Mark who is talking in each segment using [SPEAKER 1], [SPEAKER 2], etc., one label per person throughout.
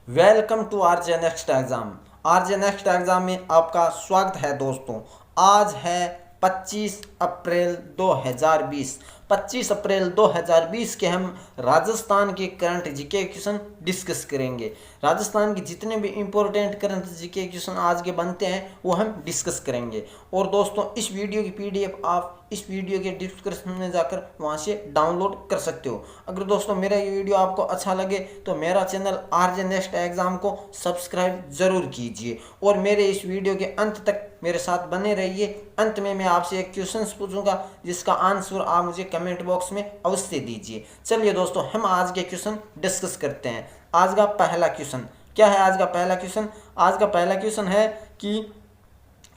[SPEAKER 1] Welcome to RJ next exam. RJ next exam में आपका स्वागत है दोस्तों। आज है 25 अप्रैल 2020। 25 अप्रैल 2020 के हम राजस्थान के करंट जीके क्वेश्चन डिस्कस करेंगे। राजस्थान के जितने भी इम्पोर्टेंट करंट जीके क्वेश्चन आज के बनते हैं वो हम डिस्कस करेंगे। और दोस्तों इस वीडियो की पीडीएफ आप इस वीडियो के डिस्क्रिप्शन में जाकर वहां से डाउनलोड कर सकते हो। अगर दोस्तों मेरा ये वीडियो आपको अच्छा लगे तो मेरा चैनल आरजे नेक्स्ट एग्ज़ाम को सब्सक्राइब जरूर कीजिए और मेरे इस वीडियो के अंत तक मेरे साथ बने रहिए। अंत में मैं आपसे एक क्वेश्चन पूछूंगा जिसका आंसर आप मुझे कमेंट बॉक्स में अवश्य दीजिए। चलिए दोस्तों हम आज के क्वेश्चन डिस्कस करते हैं। आज का पहला क्वेश्चन क्या है? आज का पहला क्वेश्चन है कि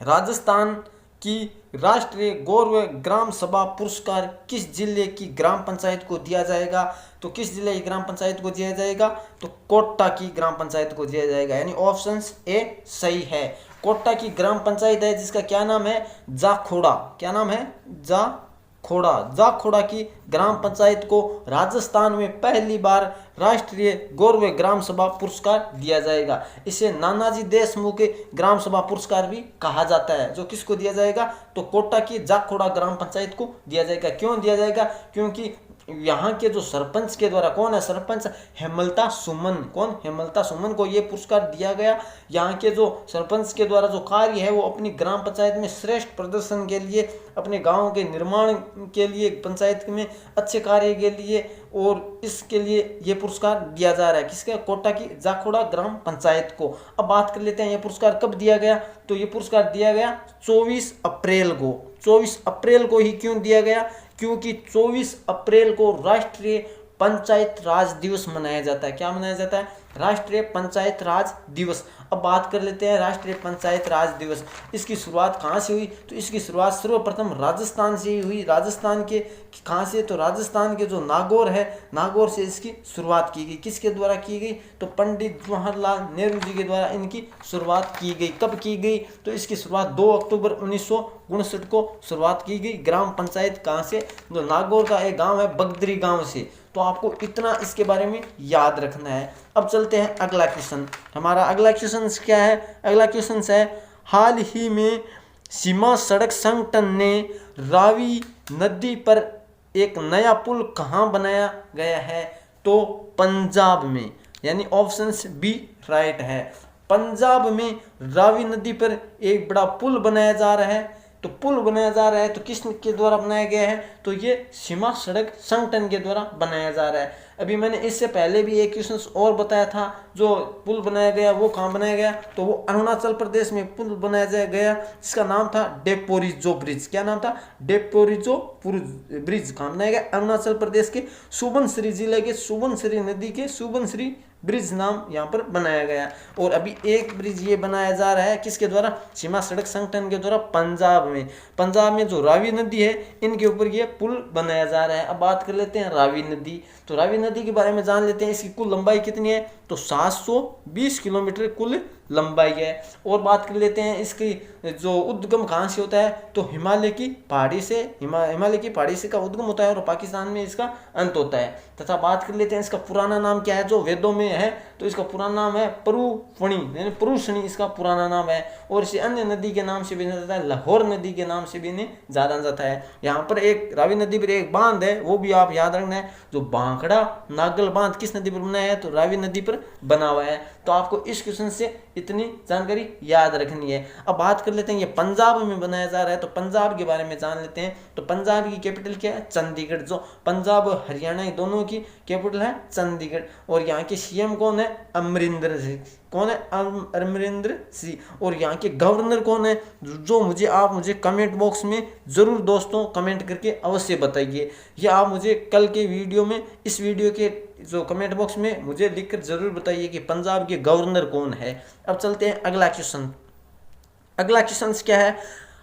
[SPEAKER 1] राजस्थान की राष्ट्रीय गौरव ग्राम सभा पुरस्कार किस जिले की ग्राम पंचायत को दिया जाएगा? तो किस जिले की ग्राम पंचायत को दिया जाएगा? तो कोटा की ग्राम पंचायत को दिया जाएगा, यानी ऑप्शन ए सही है। कोटा की ग्राम पंचायत है जिसका क्या नाम है? जाखोड़ा। क्या नाम है? जाखोड़ा की ग्राम पंचायत को राजस्थान में पहली बार राष्ट्रीय गौरव ग्राम सभा पुरस्कार दिया जाएगा। इसे नानाजी देशमुख ग्राम सभा पुरस्कार भी कहा जाता है। जो किसको दिया जाएगा? तो कोटा की जाखोड़ा ग्राम पंचायत को दिया जाएगा। क्यों दिया जाएगा? क्योंकि यहाँ के जो सरपंच के द्वारा, कौन है सरपंच? हेमलता सुमन। कौन? हेमलता सुमन को ये पुरस्कार दिया गया। यहाँ के जो सरपंच के द्वारा जो कार्य है वो अपनी ग्राम पंचायत में श्रेष्ठ प्रदर्शन के लिए, अपने गांव के निर्माण के लिए, पंचायत में अच्छे कार्य के लिए, और इसके लिए ये पुरस्कार दिया जा रहा है। किसके? कोटा की जाखोड़ा ग्राम पंचायत को। अब बात कर लेते हैं ये पुरस्कार कब दिया गया। तो ये पुरस्कार दिया गया 24 अप्रैल को। 24 अप्रैल को ही क्यों दिया गया? क्योंकि 24 अप्रैल को राष्ट्रीय पंचायत राज दिवस मनाया जाता है। क्या मनाया जाता है? राष्ट्रीय पंचायत राज दिवस। अब बात कर लेते हैं राष्ट्रीय पंचायत राज दिवस, इसकी शुरुआत कहाँ से हुई? तो इसकी शुरुआत सर्वप्रथम राजस्थान से ही हुई। राजस्थान के कहाँ से? तो राजस्थान के जो नागौर है, नागौर से इसकी शुरुआत की गई। किसके द्वारा की गई? तो पंडित जवाहरलाल नेहरू जी के द्वारा इनकी शुरुआत की गई। कब की गई? तो इसकी शुरुआत 2 अक्टूबर 1959 को शुरुआत की गई। ग्राम पंचायत कहाँ से? जो नागौर का एक गाँव है बगदरी गाँव से। तो आपको इतना इसके बारे में याद रखना है। अब चलते हैं अगला क्वेश्चन। हमारा अगला क्वेश्चन क्या है? अगला क्वेश्चन है, हाल ही में सीमा सड़क संगठन ने रावी नदी पर एक नया पुल कहाँ बनाया गया है? तो पंजाब में, यानी ऑप्शन बी राइट है। पंजाब में रावी नदी पर एक बड़ा पुल बनाया जा रहा है। तो पुल बनाया जा रहा है तो किस के द्वारा बनाया गया है? तो ये सीमा सड़क संगठन के द्वारा बनाया जा रहा है। अभी मैंने इससे पहले भी एक क्वेश्चन और बताया था, जो पुल बनाया गया वो कहाँ बनाया गया? तो वो अरुणाचल प्रदेश में पुल बनाया गया जिसका नाम था डेपोरिजो ब्रिज। क्या नाम था? डेपोरिजो ब्रिज। कहाँ बनाया गया? अरुणाचल प्रदेश के सुबनसिरी जिले के सुबनसिरी नदी के सुबनसिरी ब्रिज नाम यहाँ पर बनाया गया। और अभी एक ब्रिज ये बनाया जा रहा है किसके द्वारा? सीमा सड़क संगठन के द्वारा पंजाब में जो रावी नदी है इनके ऊपर ये पुल बनाया जा रहा है। अब बात कर लेते हैं रावी नदी। तो रावी नदी के बारे में जान लेते हैं। इसकी कुल लंबाई कितनी है? तो 720 किलोमीटर कुल लंबाई है। और बात कर लेते हैं इसकी जो उद्गम कहाँ से होता है? तो हिमालय की पहाड़ी से, हिमालय की पहाड़ी से का उद्गम होता है और पाकिस्तान में इसका अंत होता है। तथा बात कर लेते हैं इसका पुराना नाम क्या है जो वेदों में है? तो इसका पुराना नाम है परुफणी, यानी पुरुषणी इसका पुराना नाम है। और इसे अन्य नदी के नाम से भी जाना जाता है, लाहौर नदी के नाम से भी इन्हें जाना जाता है। यहाँ पर एक रावी नदी पर एक बांध है, वो भी आप याद रखना है, जो भांखड़ा नागल बांध किस नदी पर बना है? तो रावी नदी पर बना हुआ है। तो आपको इस क्वेश्चन से इतनी जानकारी याद रखनी है। अब बात कर लेते हैं ये पंजाब में बनाया जा रहा है, तो पंजाब के बारे में जान लेते हैं। तो पंजाब की कैपिटल क्या है? चंडीगढ़। जो पंजाब और हरियाणा दोनों की कैपिटल है चंडीगढ़। और यहाँ के सीएम कौन है? अमरिंदर सिंह। कौन है? अमरिंदर सिंह। और यहाँ के गवर्नर कौन है? जो आप मुझे कमेंट बॉक्स में जरूर दोस्तों कमेंट करके अवश्य बताइए। या आप मुझे कल के वीडियो में, इस वीडियो के जो कमेंट बॉक्स में मुझे लिखकर जरूर बताइए कि पंजाब के गवर्नर कौन है। अब चलते हैं अगला क्वेश्चन। अगला क्वेश्चन क्या है?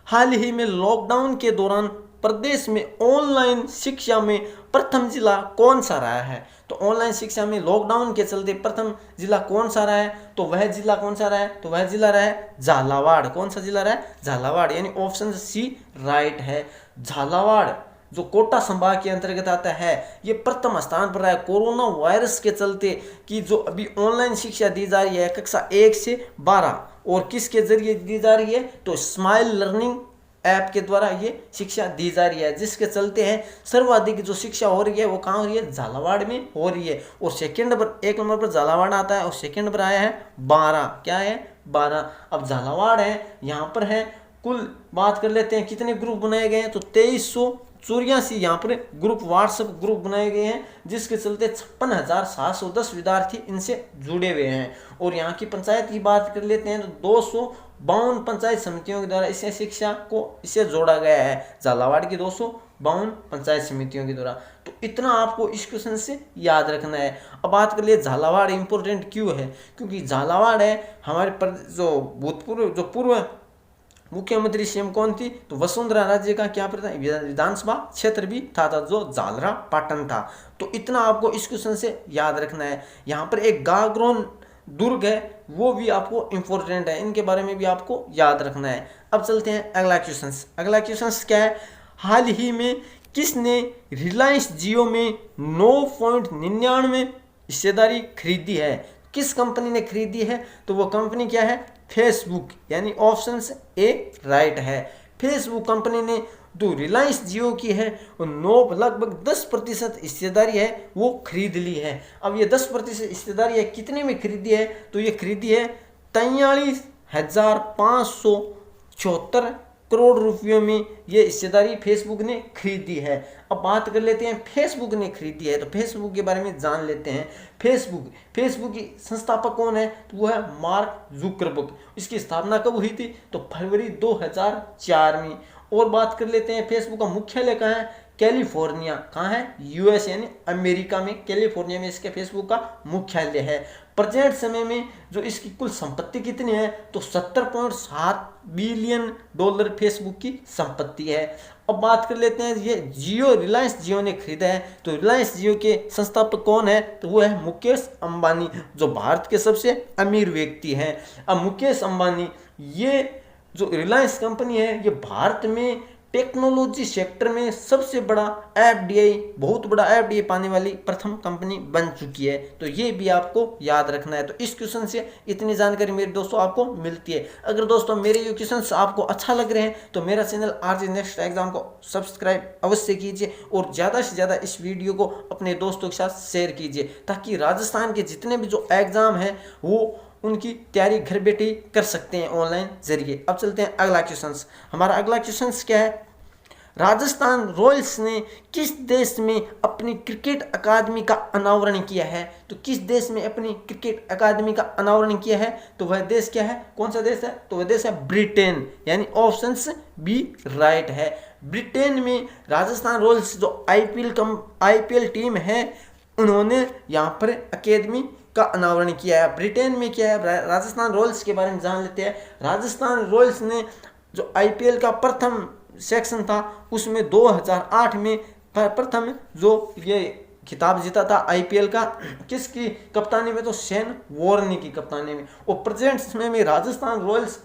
[SPEAKER 1] हाल ही में लॉकडाउन के दौरान प्रदेश में ऑनलाइन शिक्षा में प्रथम जिला कौन सा रहा है? तो ऑनलाइन शिक्षा में लॉकडाउन के चलते प्रथम जिला कौन सा रहा है? तो वह जिला कौन सा रहा है? तो वह जिला रहा है झालावाड़। कौन सा जिला रहा है? झालावाड़, यानी ऑप्शन सी राइट है। झालावाड़ जो कोटा संभाग के अंतर्गत आता है, ये प्रथम स्थान पर है कोरोना वायरस के चलते। कि जो अभी ऑनलाइन शिक्षा दी जा रही है कक्षा 1 से 12, और किसके जरिए दी जा रही है, तो स्माइल लर्निंग ऐप के द्वारा ये शिक्षा दी जा रही है, जिसके चलते हैं सर्वाधिक जो शिक्षा हो रही है वो कहाँ हो रही है, झालावाड़ में हो रही है। और सेकंड पर, 1 नंबर पर झालावाड़ आता है और सेकंड पर आया है 12। क्या है, 12। अब झालावाड़ है, यहाँ पर है, कुल बात कर लेते हैं कितने ग्रुप बनाए गए हैं, तो 2384 यहाँ पर ग्रुप, व्हाट्सएप ग्रुप बनाए गए हैं, जिसके चलते 56,710 विद्यार्थी इनसे जुड़े हुए हैं। और यहाँ की पंचायत की बात कर लेते हैं तो 252 पंचायत समितियों के द्वारा इसे शिक्षा को इसे जोड़ा गया है, झालावाड़ की 252 पंचायत समितियों के द्वारा। तो इतना आपको इस क्वेश्चन से याद रखना है। अब बात कर लिए झालावाड़ इंपॉर्टेंट क्यों है, क्योंकि झालावाड़ है हमारे जो भूतपूर्व, जो पूर्व मुख्यमंत्री सीएम कौन थी, तो वसुंधरा राज्य का क्या प्रधान विधानसभा क्षेत्र भी था जो झालरा पाटन था। तो इतना आपको इस क्वेश्चन से याद रखना है। यहाँ पर एक गागरोन दुर्ग है, वो भी आपको इंपॉर्टेंट है, इनके बारे में भी आपको याद रखना है। अब चलते हैं अगला क्वेश्चन। अगला क्वेश्चन क्या है, हाल ही में किसने रिलायंस जियो में 9.99 हिस्सेदारी खरीदी है, किस कंपनी ने खरीदी है, तो वो कंपनी क्या है, फेसबुक, यानी ऑप्शन ए राइट है। फेसबुक कंपनी ने जो रिलायंस जियो की है वो लगभग 10% हिस्सेदारी है वो खरीद ली है। अब ये 10% हिस्सेदारी है कितने में खरीदी है, तो ये खरीदी है 43,574 करोड़ रुपयों में ये हिस्सेदारी फेसबुक ने खरीदी है। अब बात कर लेते हैं फेसबुक ने खरीदी है, तो फेसबुक के बारे में जान लेते हैं। फेसबुक की संस्थापक कौन है, तो वो है मार्क जुकरबर्ग। इसकी स्थापना कब हुई थी, तो फरवरी 2004 में। और बात कर लेते हैं फेसबुक का मुख्यालय कहाँ है, कैलिफोर्निया, कहाँ है, यूएस यानी अमेरिका में, कैलिफोर्निया में इसके फेसबुक का मुख्यालय है। प्रेजेंट समय में जो इसकी कुल संपत्ति कितनी है, तो 70.7 बिलियन डॉलर फेसबुक की संपत्ति है। अब बात कर लेते हैं ये जियो, रिलायंस जियो ने खरीदा है, तो रिलायंस जियो के संस्थापक कौन है, तो वो है मुकेश अंबानी, जो भारत के सबसे अमीर व्यक्ति हैं। अब मुकेश अंबानी, ये जो रिलायंस कंपनी है ये भारत में टेक्नोलॉजी सेक्टर में सबसे बड़ा एफडीआई, बहुत बड़ा एफडीआई पाने वाली प्रथम कंपनी बन चुकी है। तो ये भी आपको याद रखना है। तो इस क्वेश्चन से इतनी जानकारी मेरे दोस्तों आपको मिलती है। अगर दोस्तों मेरे ये क्वेश्चन आपको अच्छा लग रहे हैं तो मेरा चैनल आरजे नेक्स्ट एग्जाम को सब्सक्राइब अवश्य कीजिए और ज़्यादा से ज़्यादा इस वीडियो को अपने दोस्तों के साथ शेयर कीजिए, ताकि राजस्थान के जितने भी जो एग्ज़ाम हैं वो उनकी तैयारी घर बैठे ही कर सकते हैं ऑनलाइन जरिए। अब चलते हैं अगला क्वेश्चन। हमारा अगला क्वेश्चन क्या है, राजस्थान रॉयल्स ने किस देश में अपनी क्रिकेट अकादमी का अनावरण किया है, तो किस देश में अपनी क्रिकेट अकादमी का अनावरण किया है, तो वह देश क्या है, कौन सा देश है, तो वह देश है ब्रिटेन, यानी ऑप्शन बी राइट है। ब्रिटेन में राजस्थान रॉयल्स जो आईपीएल टीम है उन्होंने यहाँ पर अकेडमी का अनावरण किया है। ब्रिटेन में क्या है, राजस्थान रॉयल्स के बारे में जान लेते हैं। राजस्थान रॉयल्स ने जो आईपीएल का प्रथम सेक्शन था उसमें 2008 में प्रथम जो ये खिताब जीता था आईपीएल का, किसकी कप्तानी में, तो शेन वॉर्न की कप्तानी में। और प्रेजेंट समय में राजस्थान रॉयल्स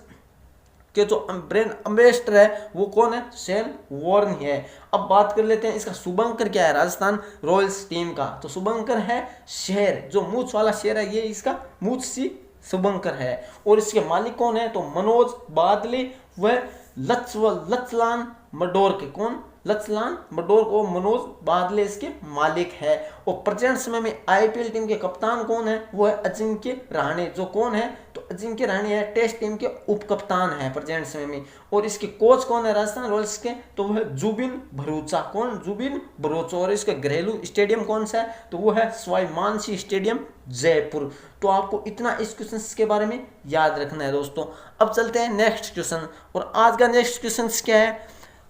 [SPEAKER 1] के जो ब्रांड एम्बेसडर है वो कौन है, शेन वॉर्न है। अब बात कर लेते हैं इसका शुभंकर क्या है राजस्थान रॉयल्स टीम का, तो शुभंकर है शेर, जो मूछ वाला शेर है ये इसका मूछ सी शुभंकर है। और इसके मालिक कौन है, तो मनोज बादले व लचलान मडोर्क, कौन, लचलान मडोर्क और मनोज बादले इसके मालिक है। और प्रेजेंट समय में आईपीएल टीम के कप्तान कौन है, वो है अजिंक्य रहाणे, जो कौन है, तो अजिंक्य रहाणे है टेस्ट टीम के उप कप्तान है प्रेजेंट समय में। और इसके कोच कौन है राजस्थान रॉयल्स के, तो वो है जुबिन भरूचा, कौन, जुबिन भरूचा। और इसका घरेलू स्टेडियम कौन सा है, तो वो है सवाई मानसिंह स्टेडियम जयपुर। तो आपको इतना इस क्वेश्चन के बारे में याद रखना है दोस्तों। अब चलते हैं नेक्स्ट क्वेश्चन, और आज का नेक्स्ट क्वेश्चन क्या है,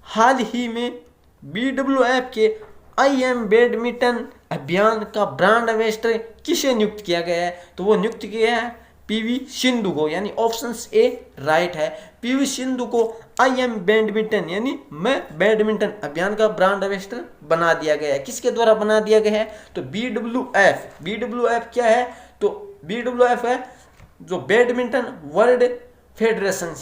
[SPEAKER 1] हाल ही में BWF के IM बैडमिंटन अभियान का ब्रांड एम्बेसडर किसे नियुक्त किया गया है, तो वो नियुक्त किया है PV सिंधु को, यानी ऑप्शन ए राइट है। PV सिंधु को IM बैडमिंटन यानी मैं बैडमिंटन अभियान का ब्रांड एम्बेसडर बना दिया गया है। किसके द्वारा बना दिया गया है, तो BWF क्या है, तो BWF है जो बैडमिंटन वर्ल्ड फेडरेशन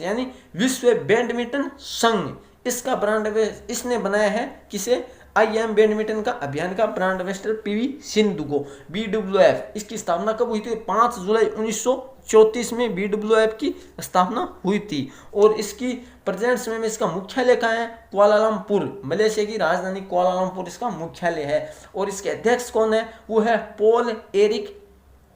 [SPEAKER 1] यानी विश्व बैडमिंटन संघ, इसका ब्रांड इसने बनाया है किसे, IM बैडमिंटन का अभियान का ब्रांड एम्बेसडर PV सिंधु को। BWF इसकी स्थापना कब हुई थी, 5 जुलाई 1934 में BWF की स्थापना हुई थी। और इसकी प्रेजेंट समय में इसका मुख्यालय कहाँ है, कुआलालंपुर, मलेशिया की राजधानी कुआलालंपुर इसका मुख्यालय है। और इसके अध्यक्ष कौन है, वो है पॉल एरिक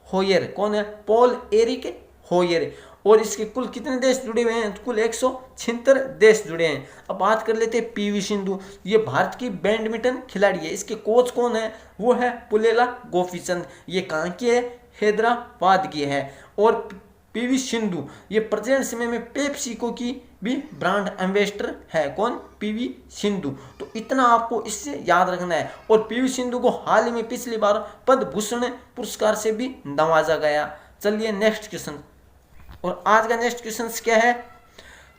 [SPEAKER 1] होयर। कौन है, पॉल एरिक होयर। और इसके कुल कितने देश जुड़े हुए हैं, कुल 176 देश जुड़े हैं। अब बात कर लेते हैं PV सिंधु, ये भारत की बैडमिंटन खिलाड़ी है। इसके कोच कौन है, वो है पुलेला गोपीचंद। ये कहाँ की है, हैदराबाद की है। और PV सिंधु ये प्रेजेंट समय में पेप्सिको की भी ब्रांड एम्बेसडर है। कौन, PV सिंधु। तो इतना आपको इससे याद रखना है। और PV सिंधु को हाल ही में पिछली बार पद्म भूषण पुरस्कार से भी नवाजा गया। चलिए नेक्स्ट क्वेश्चन। और आज का नेक्स्ट क्वेश्चन क्या है,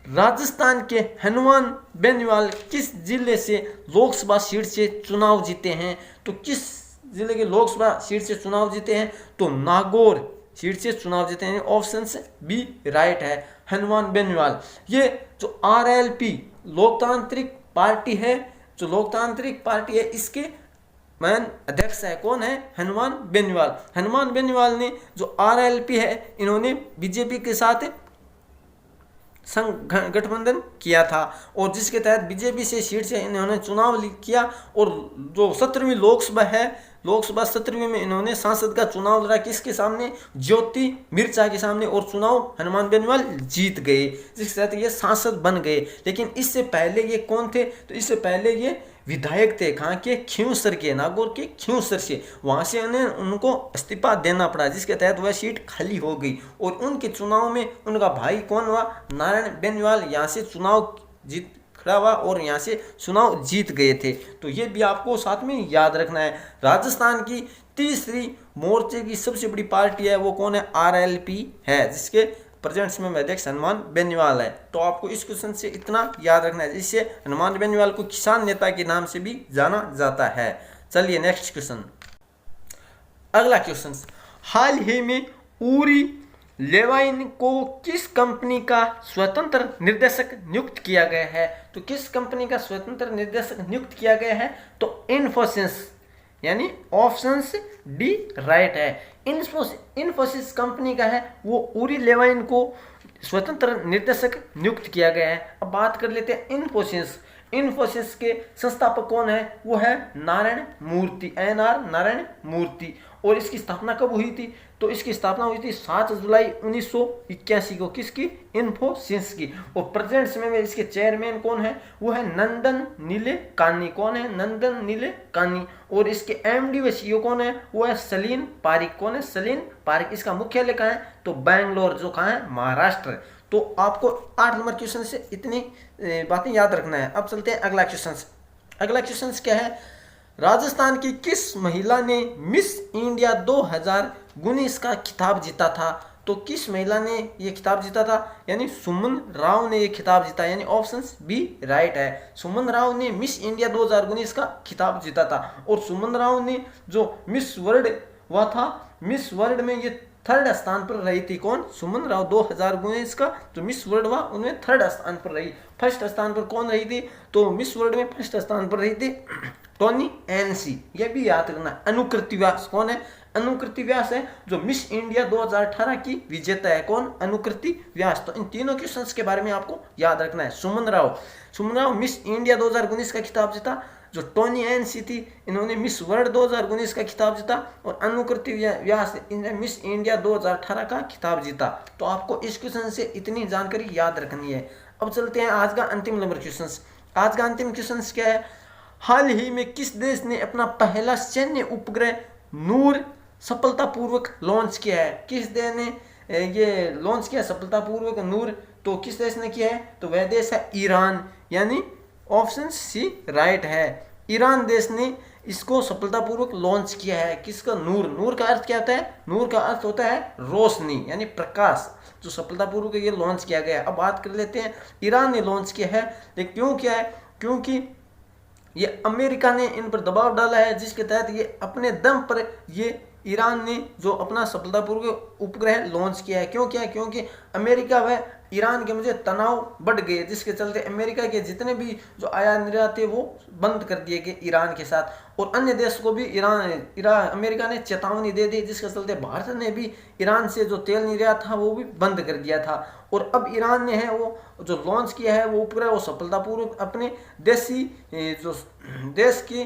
[SPEAKER 1] राजस्थान के हनुमान बेनीवाल किस जिले से लोकसभा सीट से चुनाव जीते हैं। तो किस जिले के लोकसभा सीट से चुनाव जीते हैं, तो नागौर सीट से चुनाव जीते हैं। ऑप्शन B राइट है, हनुमान बेनीवाल। ये जो RLP लोकतांत्रिक पार्टी है, जो लोकतांत्रिक पार्टी है, इसके मैन अध्यक्ष है। कौन है, हनुमान बेनीवाल। हनुमान बेनीवाल ने जो RLP है, इन्होंने बीजेपी के साथ गठबंधन किया था और जिसके तहत बीजेपी से सीट से इन्होंने चुनाव किया। और जो 17वीं लोकसभा है, लोकसभा 17वीं में इन्होंने सांसद का चुनाव लड़ा किसके सामने, ज्योति मिर्चा के सामने। और चुनाव हनुमान बेनीवाल जीत गए, जिसके तहत ये सांसद बन गए। लेकिन इससे पहले ये कौन थे, तो इससे पहले ये विधायक थे। कहाँ के, खींवसर के, नागौर के खींवसर से। वहाँ से उनको इस्तीफा देना पड़ा, जिसके तहत वह सीट खाली हो गई। और उनके चुनाव में उनका भाई कौन हुआ, नारायण बेनीवाल, यहाँ से चुनाव जीत खड़ा हुआ और यहाँ से चुनाव जीत गए थे। तो ये भी आपको साथ में याद रखना है। राजस्थान की तीसरी मोर्चे की सबसे बड़ी पार्टी है, वो कौन है, RLP है, जिसके प्रेजेंट समय में अध्यक्ष हनुमान बेनीवाल है। तो आपको इस क्वेश्चन से इतना याद रखना है, जिससे हनुमान बेनीवाल को किसान नेता के नाम से भी जाना जाता है। चलिए नेक्स्ट क्वेश्चन। अगला क्वेश्चन, हाल ही में उरी लेवाइन को किस कंपनी का स्वतंत्र निर्देशक नियुक्त किया गया है। तो किस कंपनी का स्वतंत्र निर्देशक नियुक्त किया गया है, तो इन्फोसिस, यानी ऑप्शन D राइट है। इन्फोसिस कंपनी का है, वो उरी लेवाइन को स्वतंत्र निर्देशक नियुक्त किया गया है। अब बात कर लेते हैं इन्फोसिस के संस्थापक कौन है, वो है नारायण मूर्ति, NR नारायण मूर्ति। और इसकी स्थापना कब हुई थी, तो इसकी स्थापना हुई थी 7 जुलाई 1981 को। किसकी, इन्फोसिस की। और प्रेजेंट समय में इसके चेयरमैन कौन है, वो है नंदन नीलेकानी। कौन है, नंदन नीलेकानी। और इसके MD व CEO कौन है, वो है सलीन पारिक। कौन है, सलीन पारिक। इसका मुख्यालय कहाँ है, तो बैंगलोर, जो कहाँ है, महाराष्ट्र। तो आपको 8 नंबर क्वेश्चन से इतनी बातें याद रखना है। अब चलते हैं अगला क्वेश्चन। अगला क्वेश्चन क्या है, राजस्थान की किस महिला ने मिस इंडिया 2019 का खिताब जीता था। तो किस महिला ने ये खिताब जीता था, यानी सुमन राव ने ये खिताब जीता, यानी ऑप्शन B राइट है। सुमन राव ने मिस इंडिया 2019 का खिताब जीता था। और सुमन राव ने जो मिस वर्ल्ड हुआ था, मिस वर्ल्ड में ये 3rd स्थान पर रही थी। कौन, सुमन राव। 2019 का जो मिस वर्ल्ड हुआ उनमें 3rd स्थान पर रही। 1st स्थान पर कौन रही थी, तो मिस वर्ल्ड में 1st स्थान पर रही थी टोनी एनसी। ये भी याद रखना। अनुकृति व्यास कौन है, अनुकृति व्यास है जो मिस इंडिया 2018 की विजेता है। कौन, अनुकृति व्यास। तो इन तीनों क्वेश्चंस के बारे में आपको याद रखना है। सुमन राव मिस इंडिया 2019 का खिताब जीता। जो टोनी एनसी थी, इन्होंने मिस वर्ल्ड 2019 का खिताब जीता। और अनुकृति व्यास इन्होंने मिस इंडिया 2018 का खिताब जीता। तो आपको इस क्वेश्चन से इतनी जानकारी याद रखनी है। अब चलते हैं आज का अंतिम नंबर क्वेश्चन। आज का अंतिम क्वेश्चन क्या है, हाल ही में किस देश ने अपना पहला सैन्य उपग्रह नूर सफलतापूर्वक लॉन्च किया है। किस देश ने ये लॉन्च किया सफलतापूर्वक नूर, तो किस देश ने किया है, तो वह देश है ईरान, यानी ऑप्शन C राइट है। ईरान देश ने इसको सफलतापूर्वक लॉन्च किया है। किसका, नूर का अर्थ क्या होता है, नूर का अर्थ होता है रोशनी, यानी प्रकाश। जो सफलतापूर्वक ये लॉन्च किया गया है। अब बात कर लेते हैं ईरान ने लॉन्च किया है, लेकिन क्यों किया है, क्योंकि ये अमेरिका ने इन पर दबाव डाला है, जिसके तहत ये अपने दम पर ये ईरान ने जो अपना सफलतापूर्वक उपग्रह लॉन्च किया है। क्यों किया है, क्योंकि अमेरिका व ईरान के मुझे तनाव बढ़ गए, जिसके चलते अमेरिका के जितने भी जो आयात निर्यात थे वो बंद कर दिए गए ईरान के साथ। और अन्य देश को भी अमेरिका ने चेतावनी दे दी, जिसके चलते भारत ने भी ईरान से जो तेल निर्यात था वो भी बंद कर दिया था। और अब ईरान ने है वो जो लॉन्च किया है वो पूरा वो सफलतापूर्वक अपने जो देश की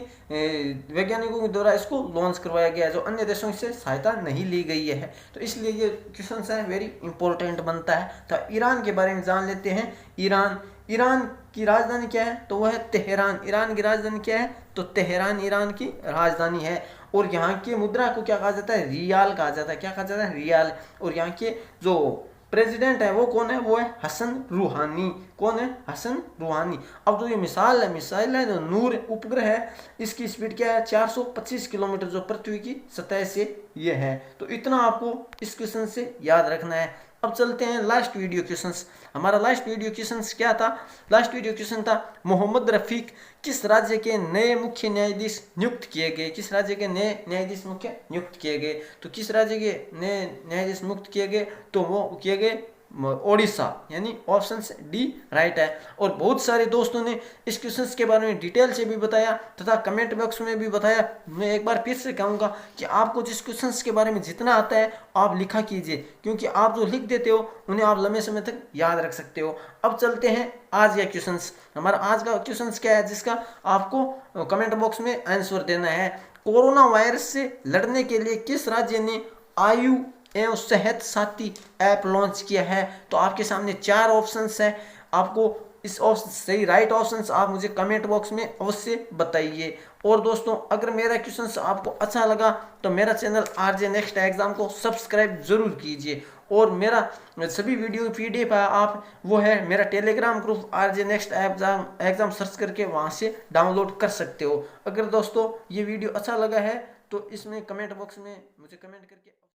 [SPEAKER 1] वैज्ञानिकों के द्वारा इसको लॉन्च करवाया गया है, जो अन्य देशों से सहायता नहीं ली गई है। तो इसलिए ये क्वेश्चन है वेरी इंपॉर्टेंट बनता है। तो ईरान के बारे में जान लेते हैं। ईरान की राजधानी क्या है? तो वह है तेहरान। ईरान की राजधानी क्या है? तो तेहरान ईरान की राजधानी है। और यहाँ की मुद्रा को क्या कहा जाता है? रियाल कहा जाता है। क्या कहा जाता है? रियाल। और यहाँ के जो प्रेसिडेंट है वो कौन है? वो है हसन रूहानी। कौन है? हसन रूहानी। अब जो ये मिसाइल है जो नूर उपग्रह है, इसकी स्पीड क्या है? 425 किलोमीटर, जो पृथ्वी की सतह से ये है। तो इतना आपको इस क्वेश्चन से याद रखना है। अब चलते हैं लास्ट वीडियो क्वेश्चंस। हमारा लास्ट वीडियो क्वेश्चंस क्या था? लास्ट वीडियो क्वेश्चन था मोहम्मद रफीक किस राज्य के नए मुख्य न्यायाधीश नियुक्त किए गए? किस राज्य के नए न्यायाधीश मुख्य नियुक्त किए गए? तो किस राज्य के नए न्यायाधीश नियुक्त किए गए? तो वो किए गए ओडिशा, यानी ऑप्शन डी राइट है। और बहुत सारे दोस्तों ने इस क्वेश्चन के बारे में डिटेल से भी बताया तथा कमेंट बॉक्स में भी बताया। मैं एक बार फिर से कहूँगा कि आपको जिस क्वेश्चन के बारे में जितना आता है आप लिखा कीजिए, क्योंकि आप जो लिख देते हो उन्हें आप लंबे समय तक याद रख सकते हो। अब चलते हैं आज का क्वेश्चन। हमारा आज का क्वेश्चन क्या है जिसका आपको कमेंट बॉक्स में आंसर देना है? कोरोना वायरस से लड़ने के लिए किस राज्य ने आयु एवं सेहत साथी ऐप लॉन्च किया है? तो आपके सामने 4 ऑप्शंस है। आपको इस ऑप्शन सही राइट ऑप्शंस आप मुझे कमेंट बॉक्स में अवश्य बताइए। और दोस्तों अगर मेरा क्वेश्चन आपको अच्छा लगा तो मेरा चैनल आरजे नेक्स्ट एग्जाम को सब्सक्राइब जरूर कीजिए। और मेरा सभी वीडियो PDF आप वो है मेरा Telegram group RJ next exam search करके वहाँ से डाउनलोड कर सकते हो। अगर दोस्तों ये वीडियो अच्छा लगा है तो इसमें कमेंट बॉक्स में मुझे कमेंट करके